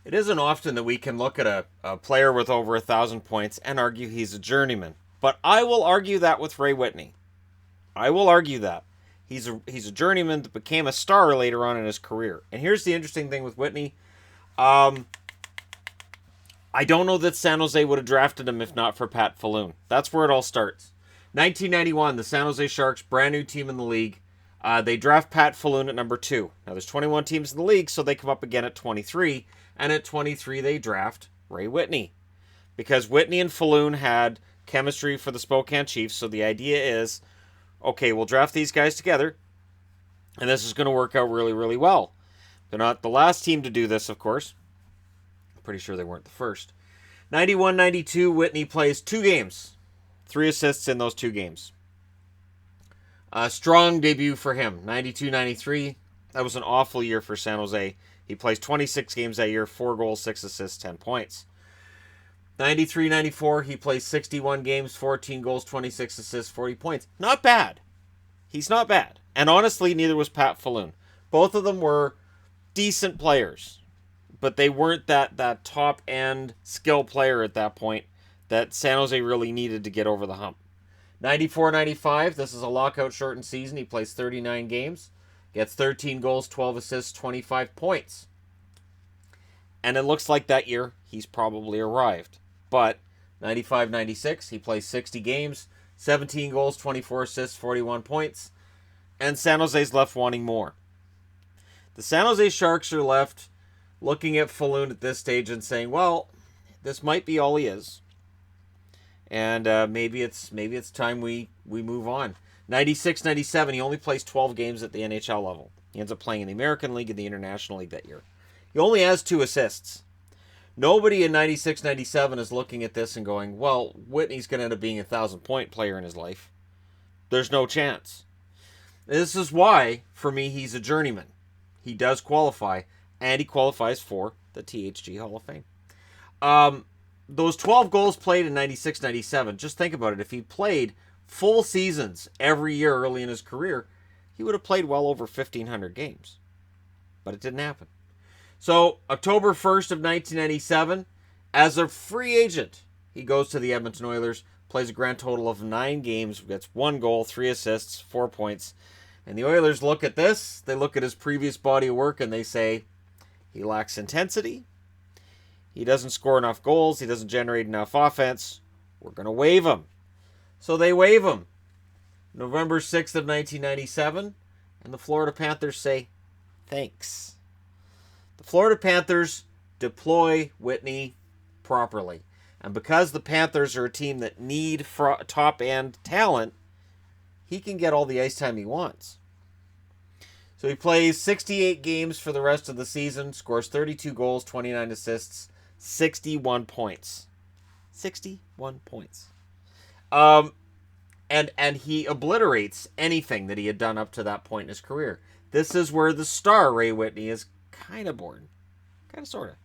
It isn't often that we can look at a player with over 1,000 points and argue he's a journeyman. But I will argue that with Ray Whitney. I will argue that. He's a journeyman that became a star later on in his career. And here's the interesting thing with Whitney. I don't know that San Jose would have drafted him if not for Pat Falloon. That's where it all starts. 1991, the San Jose Sharks, brand new team in the league. They draft Pat Falloon at number 2. Now, there's 21 teams in the league, so they come up again at 23. And at 23, they draft Ray Whitney. Because Whitney and Falloon had chemistry for the Spokane Chiefs, so the idea is, okay, we'll draft these guys together, and this is going to work out really, really well. They're not the last team to do this, of course. I'm pretty sure they weren't the first. 91-92, Whitney plays 2 games. 3 assists in those 2 games. A strong debut for him. 92-93, that was an awful year for San Jose. He plays 26 games that year, 4 goals, 6 assists, 10 points. 93-94, he plays 61 games, 14 goals, 26 assists, 40 points. Not bad. He's not bad. And honestly, neither was Pat Falloon. Both of them were decent players, but they weren't that top-end skill player at that point that San Jose really needed to get over the hump. 94-95, this is a lockout-shortened season. He plays 39 games, gets 13 goals, 12 assists, 25 points. And it looks like that year he's probably arrived. But 95-96, he plays 60 games, 17 goals, 24 assists, 41 points. And San Jose's left wanting more. The San Jose Sharks are left looking at Falloon at this stage and saying, well, this might be all he is. And maybe it's time we move on. 96-97, he only plays 12 games at the NHL level. He ends up playing in the American League and the International League that year. He only has 2 assists. Nobody in 96-97 is looking at this and going, well, Whitney's going to end up being a 1,000-point player in his life. There's no chance. This is why, for me, he's a journeyman. He does qualify, and he qualifies for the THG Hall of Fame. Those 12 goals played in 96-97, just think about it. If he played full seasons every year early in his career, he would have played well over 1,500 games. But it didn't happen. So, October 1st of 1997, as a free agent, he goes to the Edmonton Oilers, plays a grand total of 9 games, gets 1 goal, 3 assists, 4 points. And the Oilers look at this, they look at his previous body of work, and they say, he lacks intensity, he doesn't score enough goals, he doesn't generate enough offense, we're going to waive him. So they waive him. November 6th of 1997, and the Florida Panthers say, thanks. The Florida Panthers deploy Whitney properly. And because the Panthers are a team that need top-end talent, he can get all the ice time he wants. So he plays 68 games for the rest of the season, scores 32 goals, 29 assists, 61 points. 61 points. And he obliterates anything that he had done up to that point in his career. This is where the star Ray Whitney is kind of born. Kind of, sort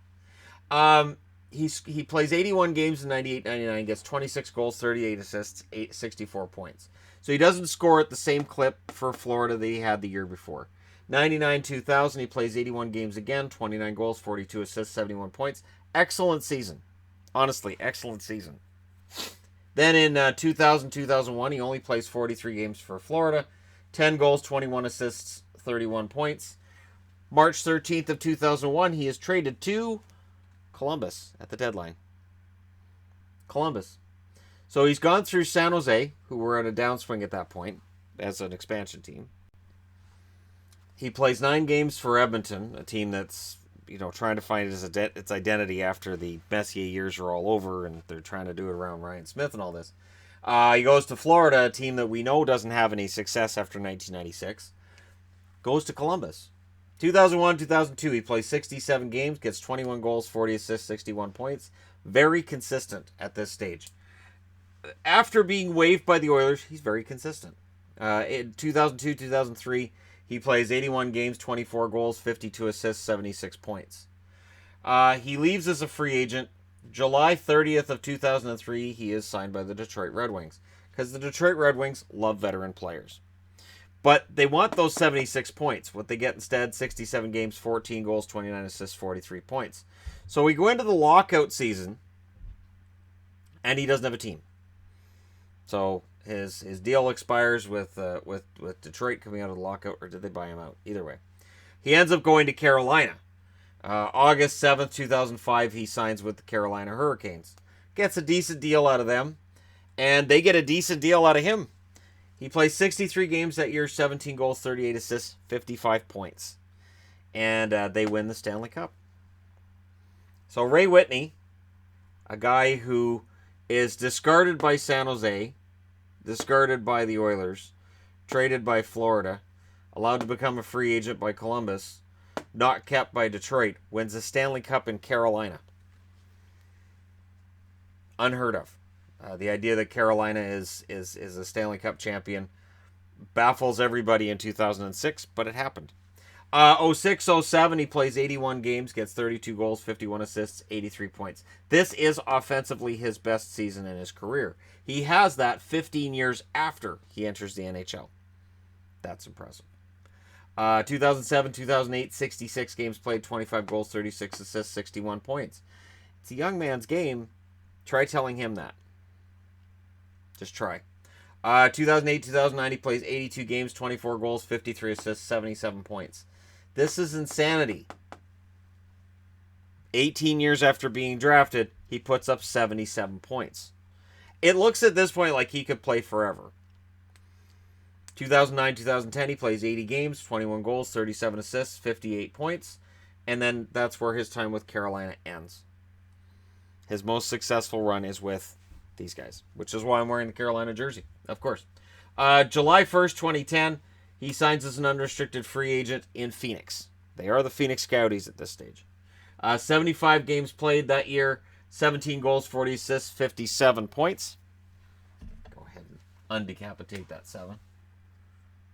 of. He plays 81 games in 98-99, gets 26 goals, 38 assists, 64 points. So he doesn't score at the same clip for Florida that he had the year before. 99-2000, he plays 81 games again, 29 goals, 42 assists, 71 points. Excellent season. Honestly, excellent season. Then in 2000-2001, he only plays 43 games for Florida, 10 goals, 21 assists, 31 points. March 13th of 2001, he is traded to Columbus at the deadline. Columbus. So he's gone through San Jose, who were at a downswing at that point, as an expansion team. He plays 9 games for Edmonton, a team that's, trying to find its identity after the Messier years are all over, and they're trying to do it around Ryan Smith and all this. He goes to Florida, a team that we know doesn't have any success after 1996. Goes to Columbus. 2001-2002, he plays 67 games, gets 21 goals, 40 assists, 61 points. Very consistent at this stage. After being waived by the Oilers, he's very consistent. In 2002-2003, he plays 81 games, 24 goals, 52 assists, 76 points. He leaves as a free agent. July 30th of 2003, he is signed by the Detroit Red Wings. Because the Detroit Red Wings love veteran players. But they want those 76 points. What they get instead, 67 games, 14 goals, 29 assists, 43 points. So we go into the lockout season, and he doesn't have a team. So his deal expires with Detroit coming out of the lockout, or did they buy him out? Either way. He ends up going to Carolina. August 7th, 2005, he signs with the Carolina Hurricanes. Gets a decent deal out of them, and they get a decent deal out of him. He plays 63 games that year, 17 goals, 38 assists, 55 points. And they win the Stanley Cup. So Ray Whitney, a guy who is discarded by San Jose, discarded by the Oilers, traded by Florida, allowed to become a free agent by Columbus, not kept by Detroit, wins the Stanley Cup in Carolina. Unheard of. The idea that Carolina is a Stanley Cup champion baffles everybody in 2006, but it happened. 06-07, he plays 81 games, gets 32 goals, 51 assists, 83 points. This is offensively his best season in his career. He has that 15 years after he enters the NHL. That's impressive. 2007-2008, 66 games played, 25 goals, 36 assists, 61 points. It's a young man's game. Try telling him that. Just try. 2008-2009, he plays 82 games, 24 goals, 53 assists, 77 points. This is insanity. 18 years after being drafted, he puts up 77 points. It looks at this point like he could play forever. 2009-2010, he plays 80 games, 21 goals, 37 assists, 58 points. And then that's where his time with Carolina ends. His most successful run is with these guys, which is why I'm wearing the Carolina jersey, of course. July 1st, 2010, he signs as an unrestricted free agent in Phoenix. They are the Phoenix Scouties at this stage. 75 games played that year, 17 goals, 40 assists, 57 points. Go ahead and undecapitate that 7.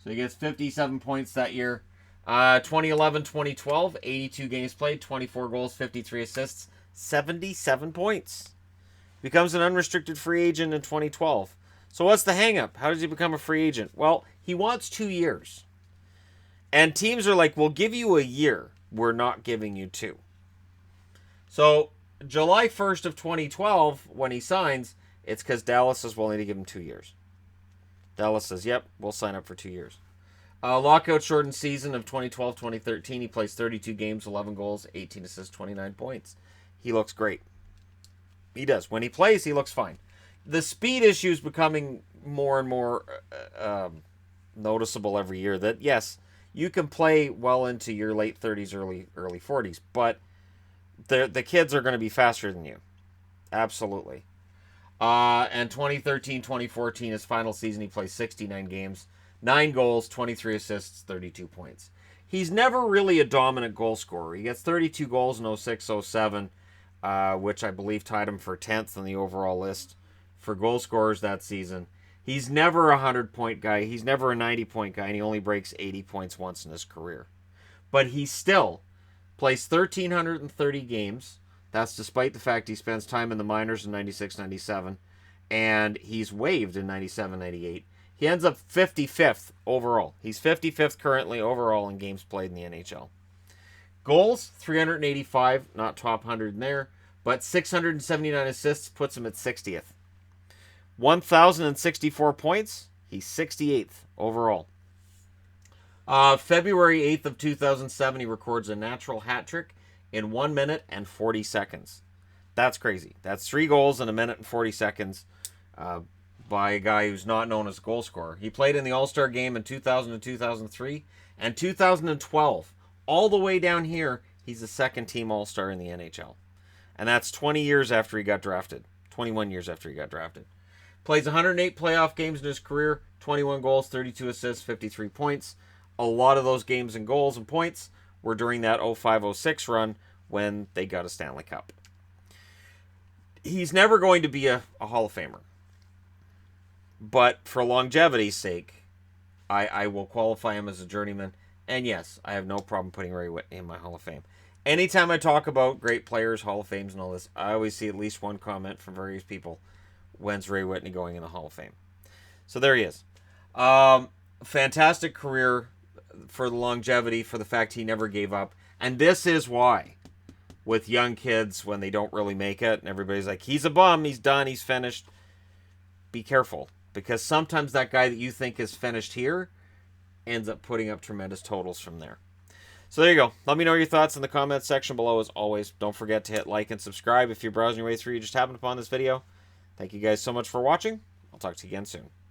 So he gets 57 points that year. 2011-2012, 82 games played, 24 goals, 53 assists, 77 points. Becomes an unrestricted free agent in 2012. So what's the hang-up? How does he become a free agent? Well, he wants 2 years. And teams are like, we'll give you a year. We're not giving you 2. So July 1st of 2012, when he signs, it's because Dallas is willing to give him 2 years. Dallas says, yep, we'll sign up for 2 years. Lockout shortened season of 2012-2013. He plays 32 games, 11 goals, 18 assists, 29 points. He looks great. He does. When he plays, he looks fine. The speed issue is becoming more and more noticeable every year. That, yes, you can play well into your late 30s, early 40s, but the kids are going to be faster than you. Absolutely. And 2013-2014, his final season, he plays 69 games, 9 goals, 23 assists, 32 points. He's never really a dominant goal scorer. He gets 32 goals in 06-07, which I believe tied him for 10th on the overall list for goal scorers that season. He's never a 100-point guy. He's never a 90-point guy, and he only breaks 80 points once in his career. But he still plays 1,330 games. That's despite the fact he spends time in the minors in 96-97, and he's waived in 97-98. He ends up 55th overall. He's 55th currently overall in games played in the NHL. Goals, 385, not top 100 in there, but 679 assists puts him at 60th. 1,064 points, he's 68th overall. February 8th of 2007, he records a natural hat trick in 1 minute and 40 seconds. That's crazy. That's 3 goals in 1 minute and 40 seconds by a guy who's not known as a goal scorer. He played in the All-Star game in 2000 and 2003 and 2012. All the way down here, he's a second-team All-Star in the NHL. And that's 20 years after he got drafted. 21 years after he got drafted. Plays 108 playoff games in his career, 21 goals, 32 assists, 53 points. A lot of those games and goals and points were during that 05-06 run when they got a Stanley Cup. He's never going to be a Hall of Famer. But for longevity's sake, I will qualify him as a journeyman. And yes, I have no problem putting Ray Whitney in my Hall of Fame. Anytime I talk about great players, Hall of Fames, and all this, I always see at least one comment from various people. When's Ray Whitney going in the Hall of Fame? So there he is. fantastic career for the longevity, for the fact he never gave up. And this is why, with young kids, when they don't really make it, and everybody's like, he's a bum, he's done, he's finished. Be careful, because sometimes that guy that you think is finished here ends up putting up tremendous totals from there. So there you go. Let me know your thoughts in the comments section below. As always, don't forget to hit like and subscribe if you're browsing your way through, you just happened upon this video. Thank you guys so much for watching. I'll talk to you again soon.